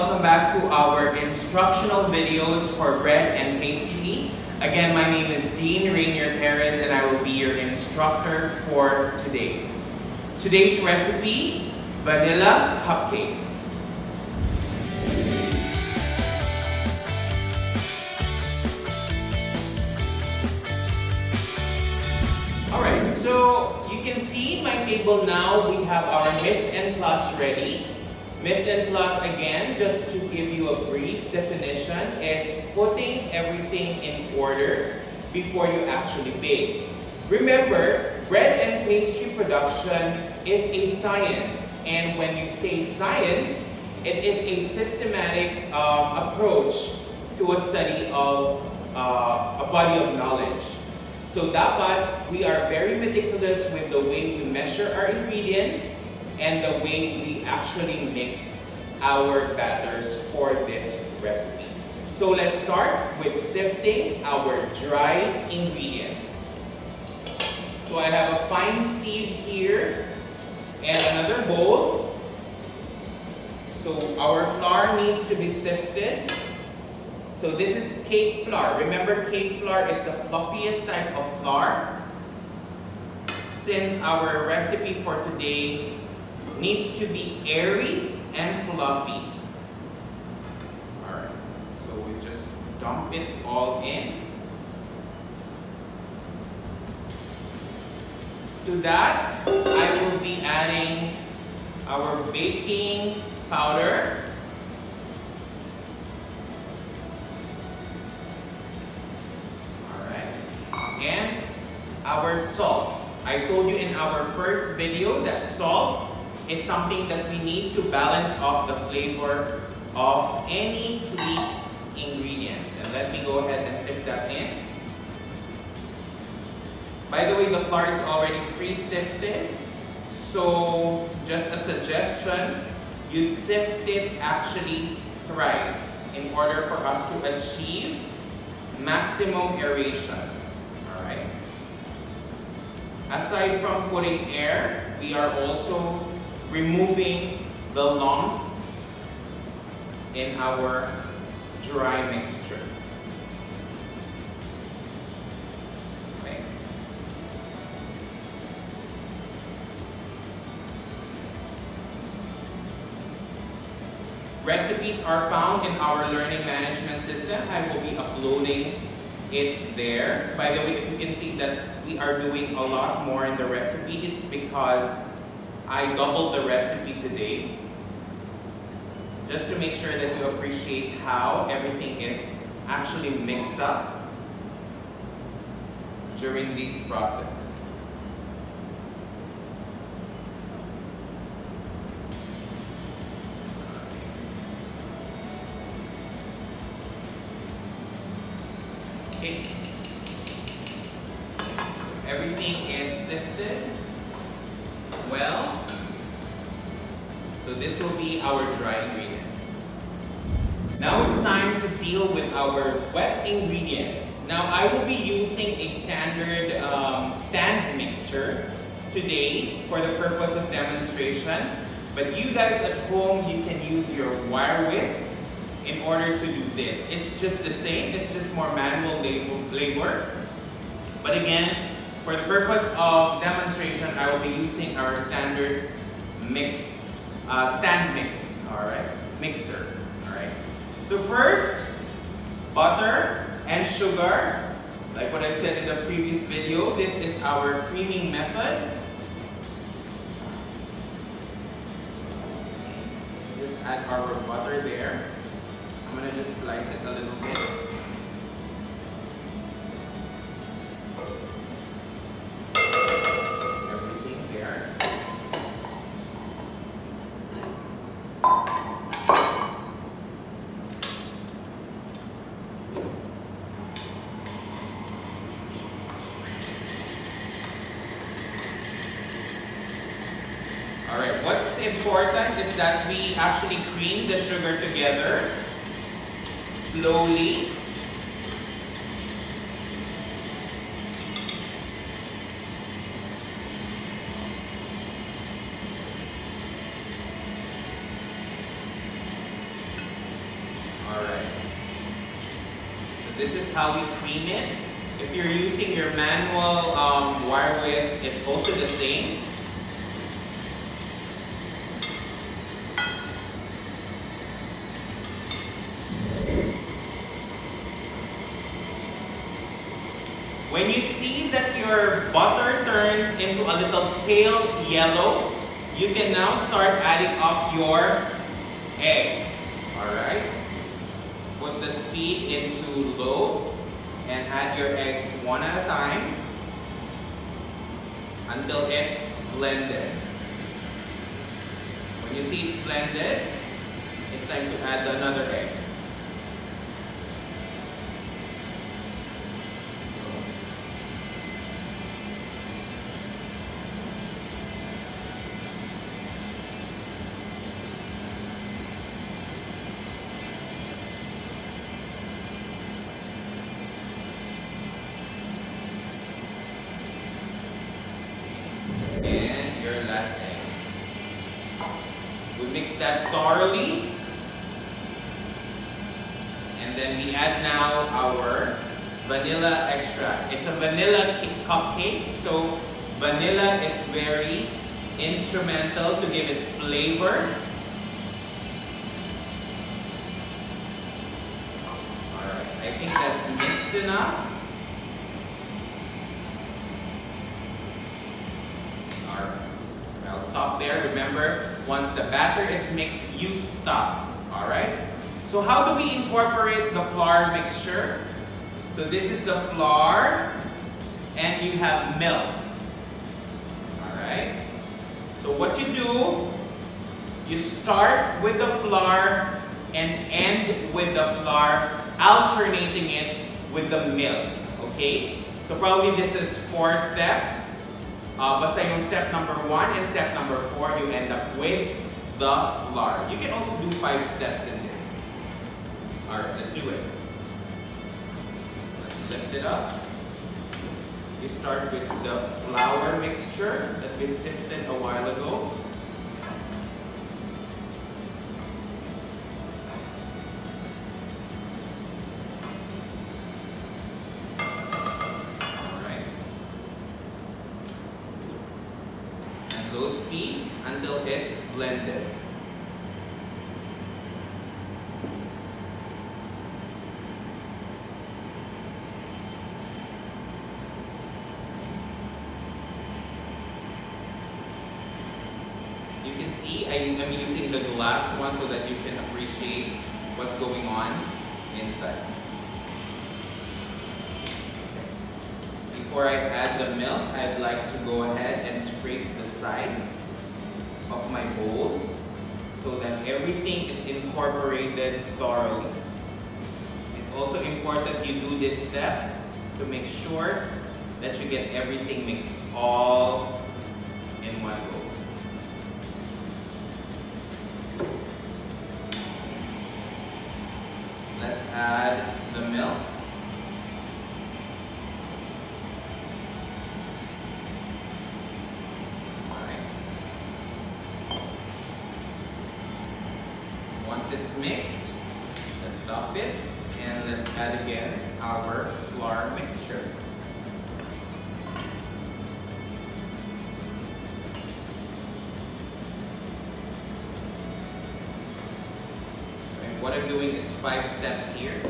welcome back to our instructional videos for bread and pastry. Again, my name is Dean Rainier Perez and I will be your instructor for today. Today's recipe, vanilla cupcakes. Alright, so you can see my table now. We have our Miss and Plus ready. Miss and Plus, again, just to give you a brief definition, is putting everything in order before you actually bake. Remember, bread and pastry production is a science, and when you say science, it is a systematic approach to a study of a body of knowledge. So dapat we are very meticulous with the way we measure our ingredients and the way we actually mix our batters for this recipe. So let's start with sifting our dry ingredients. So I have a fine sieve here and another bowl. So our flour needs to be sifted. So this is cake flour. Remember, cake flour is the fluffiest type of flour. Since our recipe for today needs to be airy and fluffy. Alright, so we just dump it all in. To that, I will be adding our baking powder. And our salt. I told you in our first video that salt is something that we need to balance off the flavor of any sweet ingredients. And let me go ahead and sift that in. By the way, the flour is already pre-sifted. So just a suggestion, you sift it actually thrice in order for us to achieve maximum aeration. Aside from putting air, we are also removing the lumps in our dry mixture. Okay. Recipes are found in our learning management system. I will be uploading it there. By the way, if you can see that we are doing a lot more in the recipe, it's because I doubled the recipe today just to make sure that you appreciate how everything is actually mixed up during this process. Okay. Everything is sifted well. So this will be our dry ingredients. Now it's time to deal with our wet ingredients. Now I will be using a standard stand mixer today for the purpose of demonstration. But you guys at home, you can use your wire whisk in order to do this. It's just the same, it's just more manual labor. But again, for the purpose of demonstration, I will be using our standard mix, stand mix, mixer, So first, butter and sugar. Like what I said in the previous video, this is our creaming method. Just add our butter there. I'm gonna just slice it a little bit. Everything there. Alright, what's important is that we actually cream the sugar together slowly. This is how we cream it. If you're using your manual wire whisk, it's also the same. When you see that your butter turns into a little pale yellow, you can now start adding up your eggs. Alright? Put the speed into low and add your eggs one at a time until it's blended. When you see it's blended, it's time to add another egg. And your last egg. We mix that thoroughly. And then we add now our vanilla extract. It's a vanilla cupcake, so vanilla is very instrumental to give it flavor. Alright, I think that's mixed enough. I'll stop there. Remember, once the batter is mixed, you stop. Alright? So how do we incorporate the flour mixture? So this is the flour, and you have milk. Alright? So what you do, you start with the flour and end with the flour, alternating it with the milk. Okay? So probably this is 4 steps. Basta yung step number 1 and step number 4, you end up with the flour. You can also do 5 steps in this. Alright, let's do it. Let's lift it up. You start with the flour mixture that we sifted a while ago. Low speed until it's blended. You can see I am using the glass one so that you can appreciate what's going on inside. Before I add the milk, I'd like to go ahead and scrape the sides of my bowl so that everything is incorporated thoroughly. It's also important you do this step to make sure that you get everything mixed all in one go. Let's add the milk. Once it's mixed, let's stop it and let's add again our flour mixture. And what I'm doing is 5 steps here.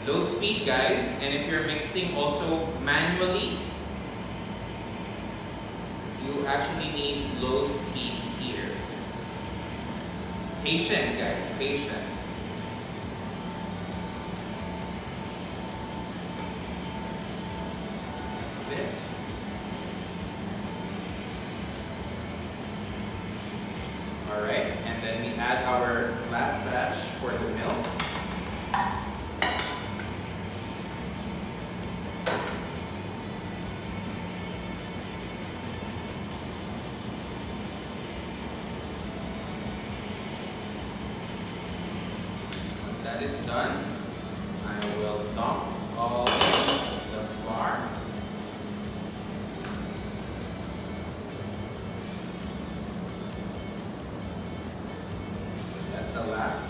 Low speed, guys, and if you're mixing also manually, you actually need low speed here. Patience, guys, patience. Lift. Alright, and then we add our last batch for the milk. that is done, I will dump all the flour. So that's the last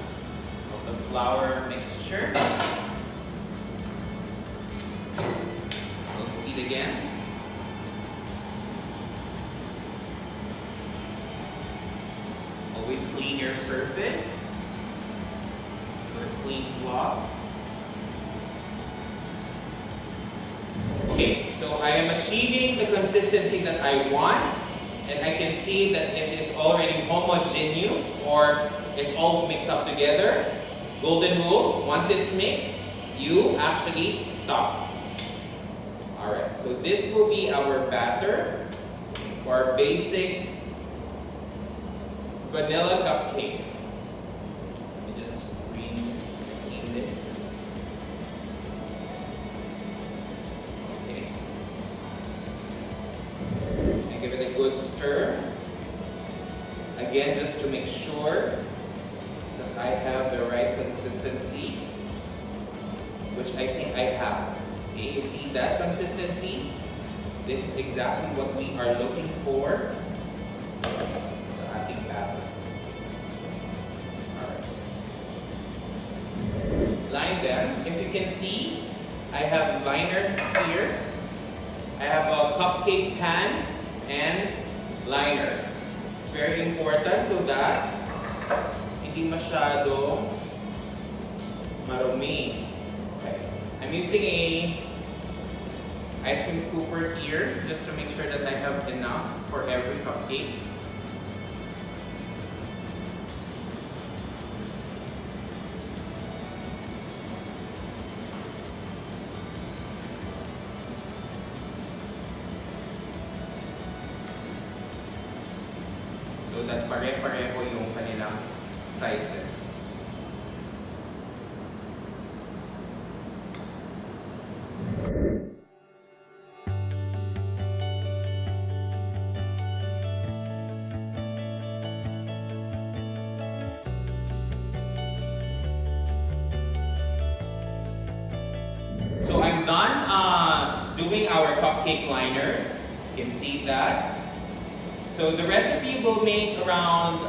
of the flour mixture. Low speed again. Always clean your surface with a clean cloth. Okay, so I am achieving the consistency that I want, and I can see that it is already homogeneous, or it's all mixed up together. Golden rule, once it's mixed, you actually stop. Alright, so this will be our batter for our basic vanilla cupcake. Let me just clean this. Okay. And give it a good stir. Again, just to make sure that I have the right consistency, which I think I have. Okay, you see that consistency? This is exactly what we are looking for. Line them. If you can see, I have liners here. I have a cupcake pan and liner. It's very important so that hindi masyado marumi. Okay. I'm using a ice cream scooper here just to make sure that I have enough for every cupcake. So that pare-pareho yung kanilang sizes. So I'm done doing our cupcake liners. You can see that. So the recipe will make around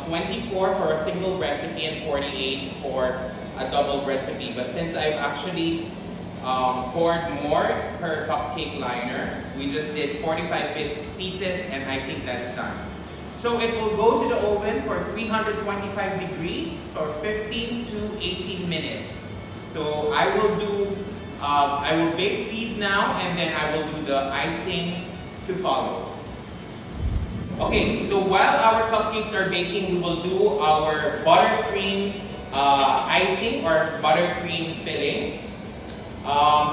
24 for a single recipe and 48 for a double recipe. But since I've actually poured more per cupcake liner, we just did 45 pieces, and I think that's done. So it will go to the oven for 325 degrees for 15 to 18 minutes. So I will bake these now, and then I will do the icing to follow. Okay, so while our cupcakes are baking, we will do our buttercream icing or buttercream filling.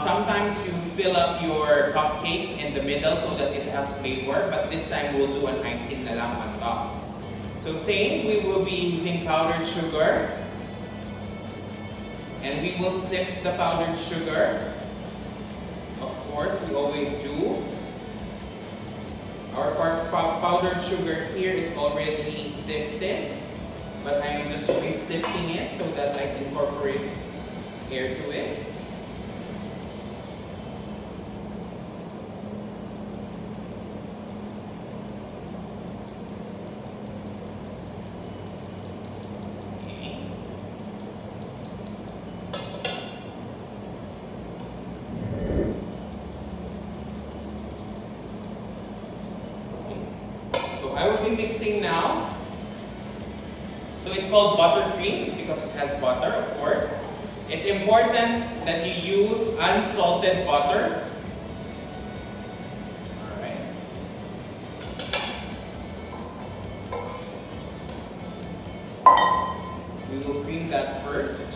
Sometimes you fill up your cupcakes in the middle so that it has flavor, but this time we'll do an icing na lang on top. So same, we will be using powdered sugar, and we will sift the powdered sugar. Of course, we always do. Our powdered sugar here is already sifted, but I am just re-sifting it so that I can incorporate air to it. I will be mixing now. So it's called buttercream because it has butter, of course. It's important that you use unsalted butter. Alright. We will cream that first.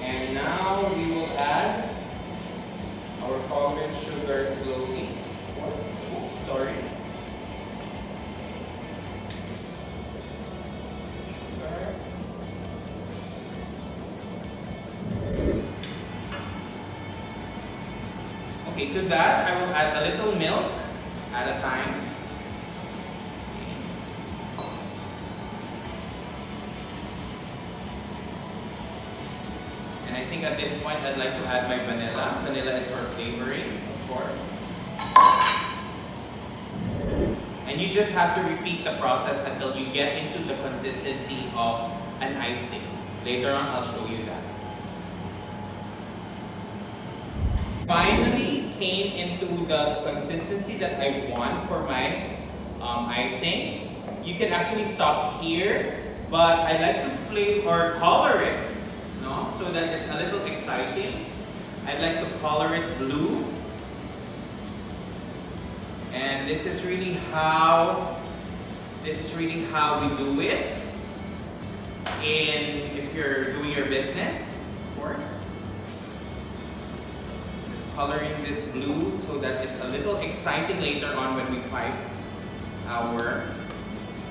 And now we will add our powdered sugar slowly. Oops, sorry. Sugar. Okay, to that I will add a little milk at a time. And I think at this point I'd like to add my vanilla. Vanilla is for flavoring, of course. And you just have to repeat the process until you get into the consistency of an icing. Later on, I'll show you that. Finally came into the consistency that I want for my icing. You can actually stop here, but I like to flavor or color it, no? So that it's a little exciting. I'd like to color it blue. And this is really how we do it if you're doing your business, of course. Just coloring this blue so that it's a little exciting later on when we pipe our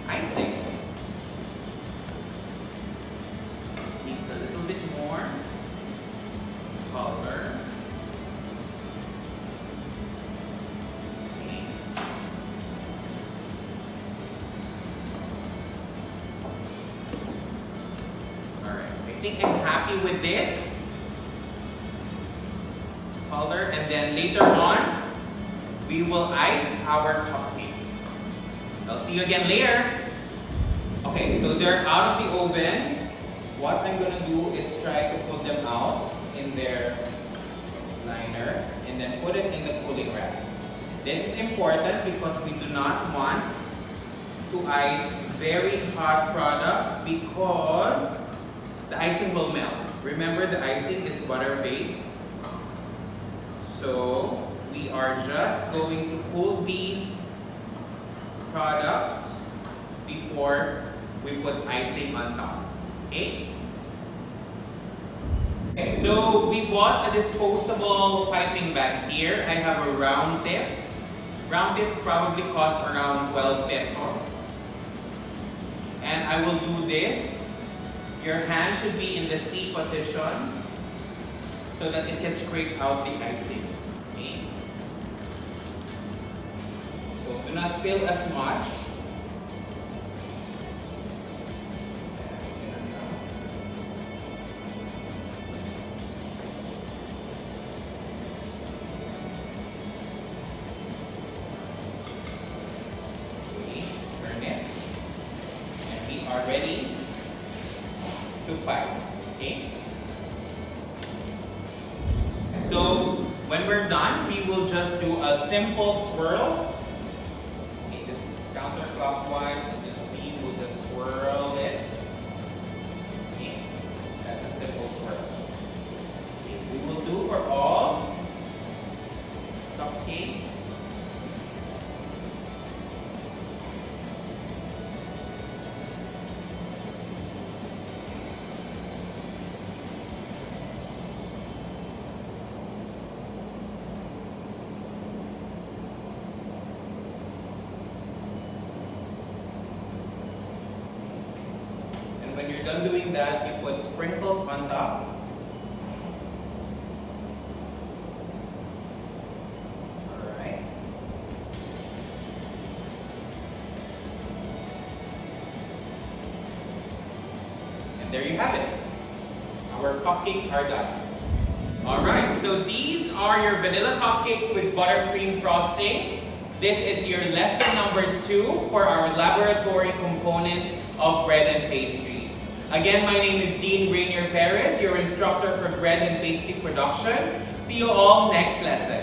icing. Needs a little bit more color. I think I'm happy with this color, and then later on we will ice our cupcakes. I'll see you again later. Okay, so they're out of the oven. What I'm gonna do is try to put them out in their liner and then put it in the cooling rack. This is important because we do not want to ice very hot products because the icing will melt. Remember, the icing is butter based. So we are just going to cool these products before we put icing on top. Okay? Okay, so we bought a disposable piping bag here. I have a round tip. Round tip probably costs around 12 pesos. And I will do this. Your hand should be in the C position so that it can scrape out the icing. Okay? So do not fill as much. Okay, turn it. And we are ready to pipe. Okay? So when we're done, we will just do a simple swirl. Okay, just counterclockwise and we will just swirl it. Okay, that's a simple swirl. Okay, we will do for all cupcakes. When you're done doing that, you put sprinkles on top. Alright. And there you have it. Our cupcakes are done. Alright, so these are your vanilla cupcakes with buttercream frosting. This is your lesson number 2 for our laboratory component of bread and pastry. Again, my name is Dean Rainier Perez, your instructor for bread and pastry production. See you all next lesson.